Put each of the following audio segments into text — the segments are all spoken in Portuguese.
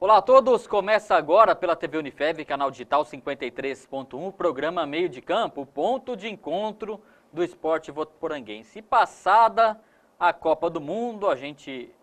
Olá a todos, começa agora pela TV Unifev, canal digital 53.1, programa Meio de Campo, o ponto de encontro do esporte votuporanguense. E passada a Copa do Mundo, a gente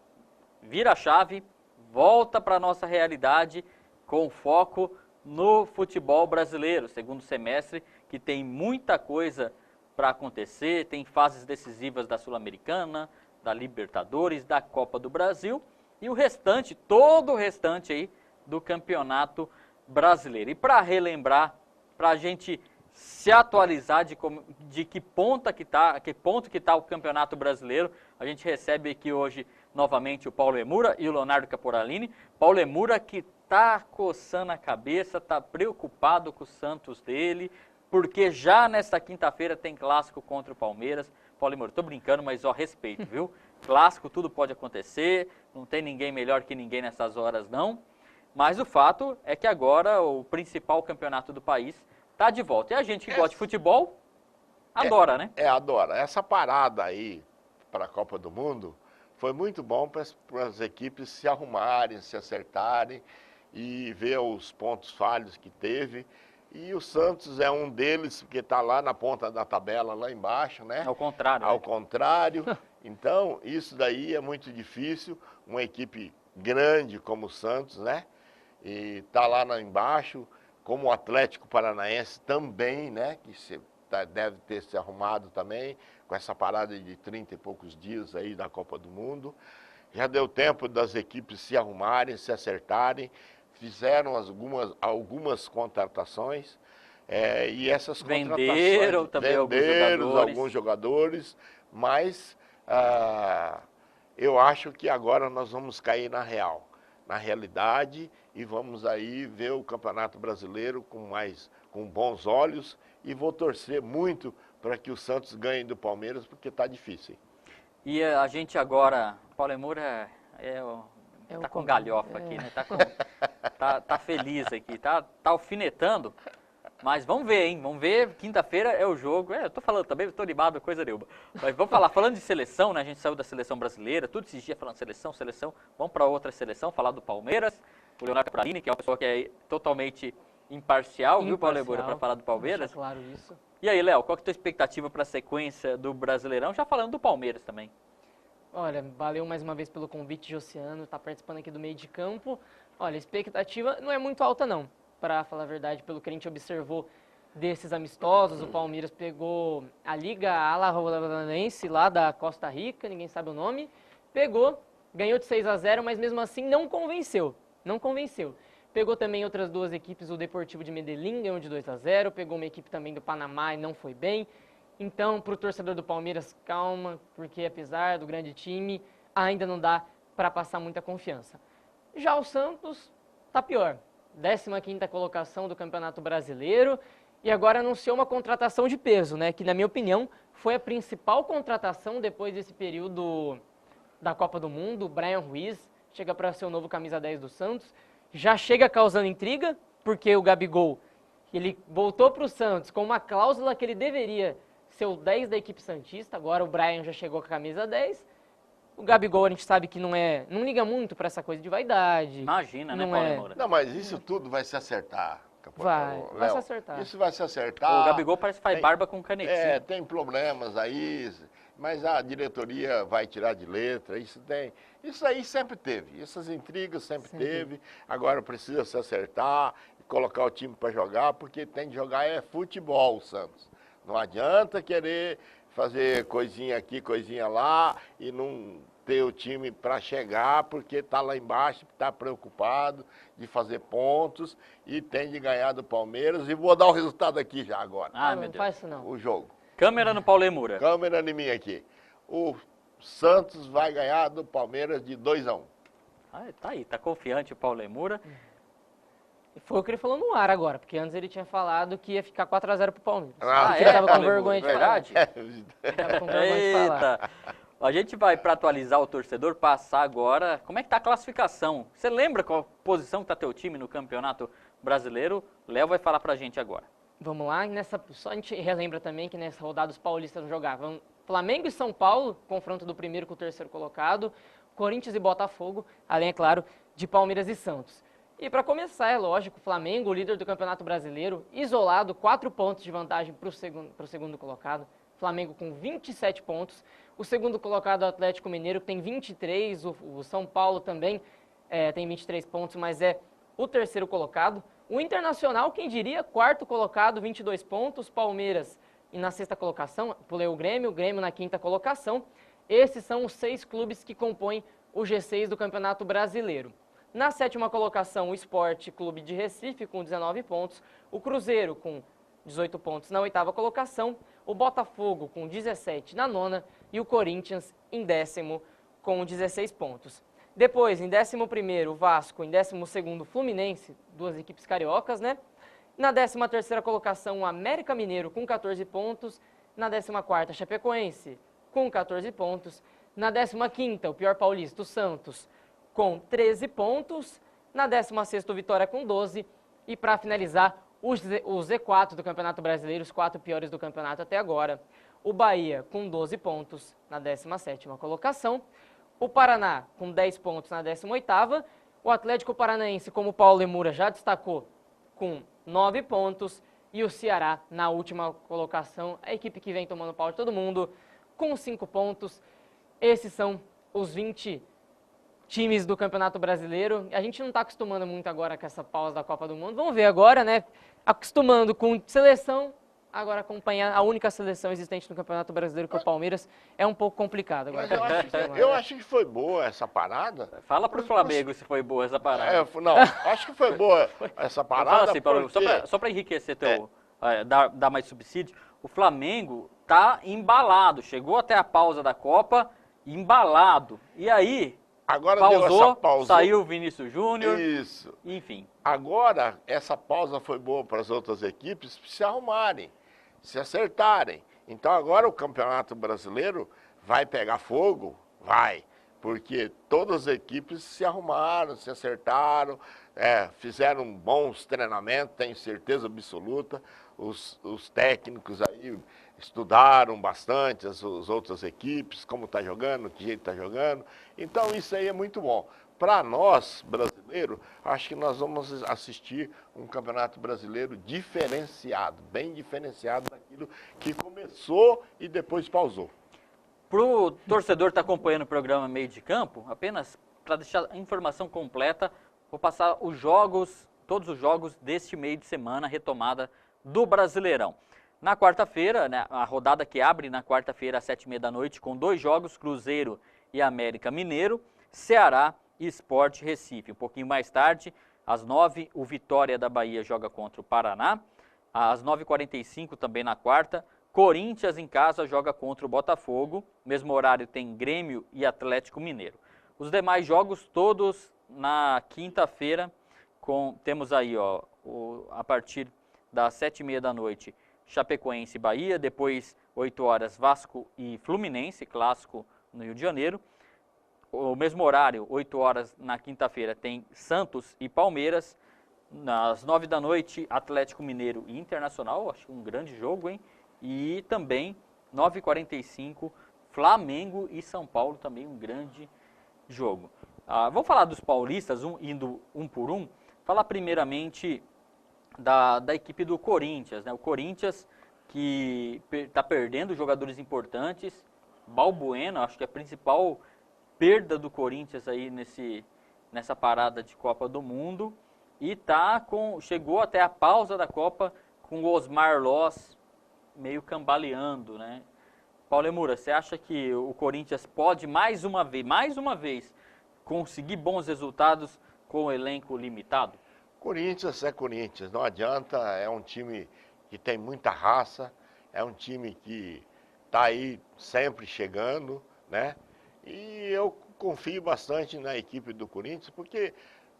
vira a chave, volta para a nossa realidade com foco no futebol brasileiro, segundo semestre, que tem muita coisa para acontecer, tem fases decisivas da Sul-Americana, da Libertadores, da Copa do Brasil e o restante, todo o restante aí do Campeonato Brasileiro. E para relembrar, para a gente se atualizar de que ponto que está o Campeonato Brasileiro, a gente recebe aqui hoje novamente o Paulo Emura e o Leonardo Caporalini. Paulo Emura que está coçando a cabeça, está preocupado com o Santos dele, porque já nesta quinta-feira tem clássico contra o Palmeiras. Paulo Emura, estou brincando, mas ó, respeito, viu? Clássico, tudo pode acontecer, não tem ninguém melhor que ninguém nessas horas não. Mas o fato é que agora o principal campeonato do país está de volta. E a gente que gosta de futebol, adora, né? Adora. Essa parada aí para a Copa do Mundo foi muito bom para as equipes se arrumarem, se acertarem e ver os pontos falhos que teve. E o Santos é um deles, porque está lá na ponta da tabela, lá embaixo, né? Ao contrário. Ao contrário. Então, isso daí é muito difícil. Uma equipe grande como o Santos, né? E está lá embaixo, como o Atlético Paranaense também, né? Que deve ter se arrumado também, com essa parada de 30 e poucos dias aí da Copa do Mundo. Já deu tempo das equipes se arrumarem, se acertarem. Fizeram algumas contratações e essas venderam contratações também alguns jogadores, mas eu acho que agora nós vamos cair na realidade e vamos aí ver o Campeonato Brasileiro com bons olhos e vou torcer muito para que o Santos ganhe do Palmeiras porque está difícil. E a gente agora, Paulo Emura tá com galhofa aqui, né? Tá feliz aqui, tá alfinetando. Mas vamos ver, hein? Vamos ver, quinta-feira é o jogo. Eu tô falando também, tô animado, coisa nenhuma. Mas vamos falar, falando de seleção, né? A gente saiu da seleção brasileira, todos esses dias falando seleção. Vamos para outra seleção, falar do Palmeiras. O Leonardo Caporalini, que é uma pessoa que é totalmente imparcial, viu, Paulo Emura, para falar do Palmeiras. Claro isso. E aí, Léo, qual que é a tua expectativa para a sequência do Brasileirão? Já falando do Palmeiras também. Olha, valeu mais uma vez pelo convite, Josiano, tá participando aqui do meio de campo. Olha, a expectativa não é muito alta não, para falar a verdade, pelo que a gente observou desses amistosos. O Palmeiras pegou a Liga Alajuelense lá da Costa Rica, ninguém sabe o nome, ganhou de 6-0, mas mesmo assim não convenceu. Pegou também outras duas equipes, o Deportivo de Medellín ganhou de 2-0, pegou uma equipe também do Panamá e não foi bem. Então, para o torcedor do Palmeiras, calma, porque apesar do grande time, ainda não dá para passar muita confiança. Já o Santos está pior, 15ª colocação do Campeonato Brasileiro e agora anunciou uma contratação de peso, né? Que na minha opinião foi a principal contratação depois desse período da Copa do Mundo. O Bryan Ruiz chega para ser o novo camisa 10 do Santos, já chega causando intriga, porque o Gabigol, ele voltou para o Santos com uma cláusula que ele deveria ser o 10 da equipe santista. Agora o Bryan já chegou com a camisa 10. O Gabigol a gente sabe que não liga muito para essa coisa de vaidade. Imagina, né, Paulo Emura? Não, mas isso tudo vai se acertar. Vai se acertar. Isso vai se acertar. O Gabigol parece que faz barba com canetinha. Tem problemas aí, mas a diretoria vai tirar de letra. Isso aí sempre teve. Essas intrigas sempre teve. Agora precisa se acertar, colocar o time para jogar, porque tem de jogar futebol, Santos. Não adianta querer fazer coisinha aqui, coisinha lá e não ter o time para chegar porque está lá embaixo, está preocupado de fazer pontos e tem de ganhar do Palmeiras. E vou dar o resultado aqui já agora. Meu não Deus. faz isso não. O jogo. Câmera no Paulo Emura. Câmera em mim aqui. O Santos vai ganhar do Palmeiras de 2-1. Tá aí, tá confiante o Paulo Emura. Foi o que ele falou no ar agora, porque antes ele tinha falado que ia ficar 4-0 pro Palmeiras. Ele tava com vergonha de falar. verdade? Tava com vergonha de falar. Eita! A gente vai, para atualizar o torcedor, passar agora como é que tá a classificação. Você lembra qual posição que tá teu time no Campeonato Brasileiro? Léo vai falar pra gente agora. Vamos lá, só a gente relembra também que nessa rodada os paulistas não jogavam. Flamengo e São Paulo, confronto do primeiro com o terceiro colocado. Corinthians e Botafogo, além, é claro, de Palmeiras e Santos. E para começar, é lógico, o Flamengo, o líder do Campeonato Brasileiro, isolado, 4 pontos de vantagem para o segundo colocado. Flamengo com 27 pontos. O segundo colocado, o Atlético Mineiro, que tem 23. O São Paulo também tem 23 pontos, mas é o terceiro colocado. O Internacional, quem diria, quarto colocado, 22 pontos. Palmeiras e na sexta colocação, pulei o Grêmio na quinta colocação. Esses são os 6 clubes que compõem o G6 do Campeonato Brasileiro. Na sétima colocação, o Sport Clube de Recife, com 19 pontos. O Cruzeiro, com 18 pontos na oitava colocação. O Botafogo, com 17 na nona. E o Corinthians, em décimo, com 16 pontos. Depois, em 11º, o Vasco. Em 12º, o Fluminense. 2 equipes cariocas, né? Na 13ª colocação, o América Mineiro, com 14 pontos. Na 14ª, Chapecoense, com 14 pontos. Na 15ª, o pior paulista, o Santos, com 13 pontos. Na 16ª, o Vitória com 12. E para finalizar, o Z4 do Campeonato Brasileiro, os 4 piores do campeonato até agora. O Bahia com 12 pontos na 17ª colocação. O Paraná com 10 pontos na 18ª. O Atlético Paranaense, como o Paulo Lemura já destacou, com 9 pontos. E o Ceará na última colocação, a equipe que vem tomando pau de todo mundo, com 5 pontos. Esses são os 20 times do Campeonato Brasileiro. A gente não está acostumando muito agora com essa pausa da Copa do Mundo. Vamos ver agora, né? Acostumando com seleção, agora acompanhar a única seleção existente no Campeonato Brasileiro, que é o Palmeiras, é um pouco complicado. Agora, eu acho que foi boa essa parada. Fala pro Flamengo se foi boa essa parada. Não, acho que foi boa essa parada. Fala assim, Paulo, só para enriquecer dar mais subsídio, o Flamengo tá embalado, chegou até a pausa da Copa embalado. E aí, agora pausou, saiu o Vinícius Júnior. Isso. Enfim. Agora, essa pausa foi boa para as outras equipes se arrumarem, se acertarem. Então, agora o Campeonato Brasileiro vai pegar fogo? Vai. Porque todas as equipes se arrumaram, se acertaram, fizeram bons treinamentos, tenho certeza absoluta. Os técnicos aí estudaram bastante as outras equipes, como está jogando, que jeito está jogando. Então, isso aí é muito bom. Para nós, brasileiros, acho que nós vamos assistir um Campeonato Brasileiro diferenciado, bem diferenciado daquilo que começou e depois pausou. Para o torcedor que está acompanhando o programa Meio de Campo, apenas para deixar a informação completa, vou passar todos os jogos deste meio de semana, retomada do Brasileirão. Na quarta-feira, né, a rodada que abre na quarta-feira às 7h30 da noite, com 2 jogos, Cruzeiro e América Mineiro, Ceará e Sport Recife. Um pouquinho mais tarde, às 9h, o Vitória da Bahia joga contra o Paraná. Às 9h45, também na quarta, Corinthians em casa joga contra o Botafogo. Mesmo horário tem Grêmio e Atlético Mineiro. Os demais jogos todos na quinta-feira, temos aí a partir das 7h30 da noite, Chapecoense e Bahia. Depois, 8 horas, Vasco e Fluminense, clássico no Rio de Janeiro. O mesmo horário, 8 horas na quinta-feira, tem Santos e Palmeiras. Às 9 da noite, Atlético Mineiro e Internacional, acho que um grande jogo, hein? E também, 9h45, Flamengo e São Paulo, também um grande jogo. Vamos falar dos paulistas, indo um por um. Falar primeiramente da equipe do Corinthians, né? O Corinthians que está perdendo jogadores importantes. Balbuena, acho que é a principal perda do Corinthians aí nessa parada de Copa do Mundo. E chegou até a pausa da Copa com o Osmar Loz meio cambaleando, né? Paulo Lemura, você acha que o Corinthians pode mais uma vez conseguir bons resultados com o elenco limitado? Corinthians é Corinthians, não adianta, é um time que tem muita raça, é um time que está aí sempre chegando, né? E eu confio bastante na equipe do Corinthians, porque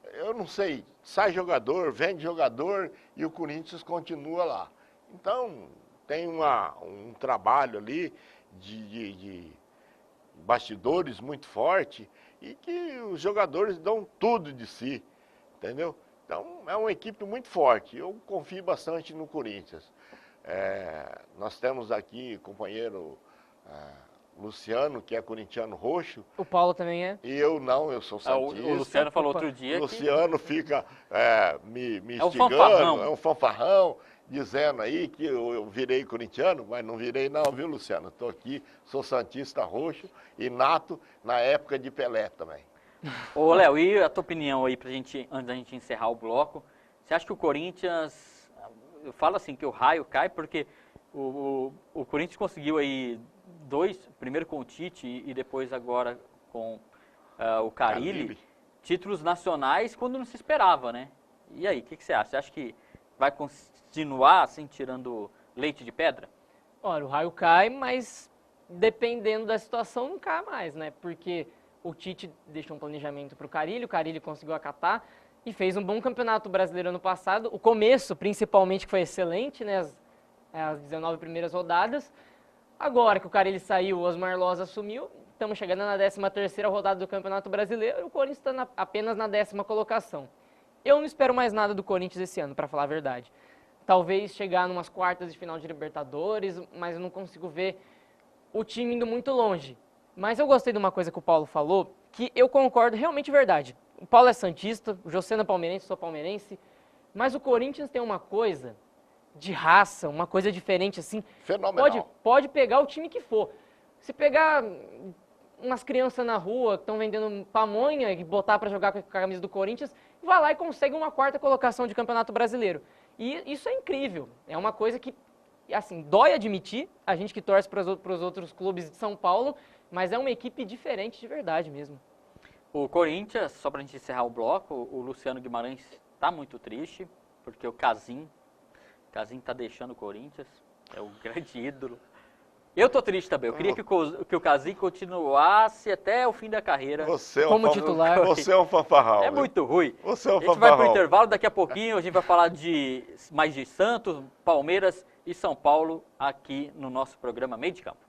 eu não sei, sai jogador, vende jogador e o Corinthians continua lá. Então, tem um trabalho ali de bastidores muito forte e que os jogadores dão tudo de si, entendeu? Então, é uma equipe muito forte. Eu confio bastante no Corinthians. Nós temos aqui o companheiro Luciano, que é corintiano roxo. O Paulo também é? E eu não, eu sou santista. O Luciano falou outro dia O Luciano fica me um instigando, fanfarrão. é um fanfarrão, dizendo aí que eu virei corintiano, mas não virei não, viu, Luciano? Estou aqui, sou santista roxo e nato na época de Pelé também. Ô, Léo, e a tua opinião aí, antes da gente encerrar o bloco, você acha que o Corinthians, eu falo assim, que o raio cai, porque o Corinthians conseguiu aí primeiro com o Tite e depois agora com o Carille, títulos nacionais quando não se esperava, né? E aí, o que você acha? Você acha que vai continuar assim, tirando leite de pedra? Olha, o raio cai, mas dependendo da situação não cai mais, né? Porque o Tite deixou um planejamento para o Carille conseguiu acatar e fez um bom campeonato brasileiro ano passado. O começo, principalmente, que foi excelente, né? As 19 primeiras rodadas. Agora que o Carille saiu, o Osmar Loz assumiu, estamos chegando na 13ª rodada do Campeonato Brasileiro e o Corinthians está apenas na 10ª colocação. Eu não espero mais nada do Corinthians esse ano, para falar a verdade. Talvez chegar numas quartas de final de Libertadores, mas eu não consigo ver o time indo muito longe. Mas eu gostei de uma coisa que o Paulo falou, que eu concordo, realmente verdade. O Paulo é santista, o José é palmeirense, sou palmeirense, mas o Corinthians tem uma coisa de raça, uma coisa diferente assim. Fenomenal. Pode pegar o time que for. Se pegar umas crianças na rua que estão vendendo pamonha e botar para jogar com a camisa do Corinthians, vai lá e consegue uma 4ª colocação de Campeonato Brasileiro. E isso é incrível. É uma coisa que, assim, dói admitir, a gente que torce para os outros clubes de São Paulo, mas é uma equipe diferente de verdade mesmo. O Corinthians, só para a gente encerrar o bloco, o Luciano Guimarães está muito triste, porque o Casim está deixando o Corinthians, é o grande ídolo. Eu tô triste também, eu queria que o Casim continuasse até o fim da carreira como titular. Você é um fanfarrão. É muito ruim. Você é um fanfarrão. A gente vai pro intervalo, daqui a pouquinho a gente vai falar mais de Santos, Palmeiras e São Paulo aqui no nosso programa Meio de Campo.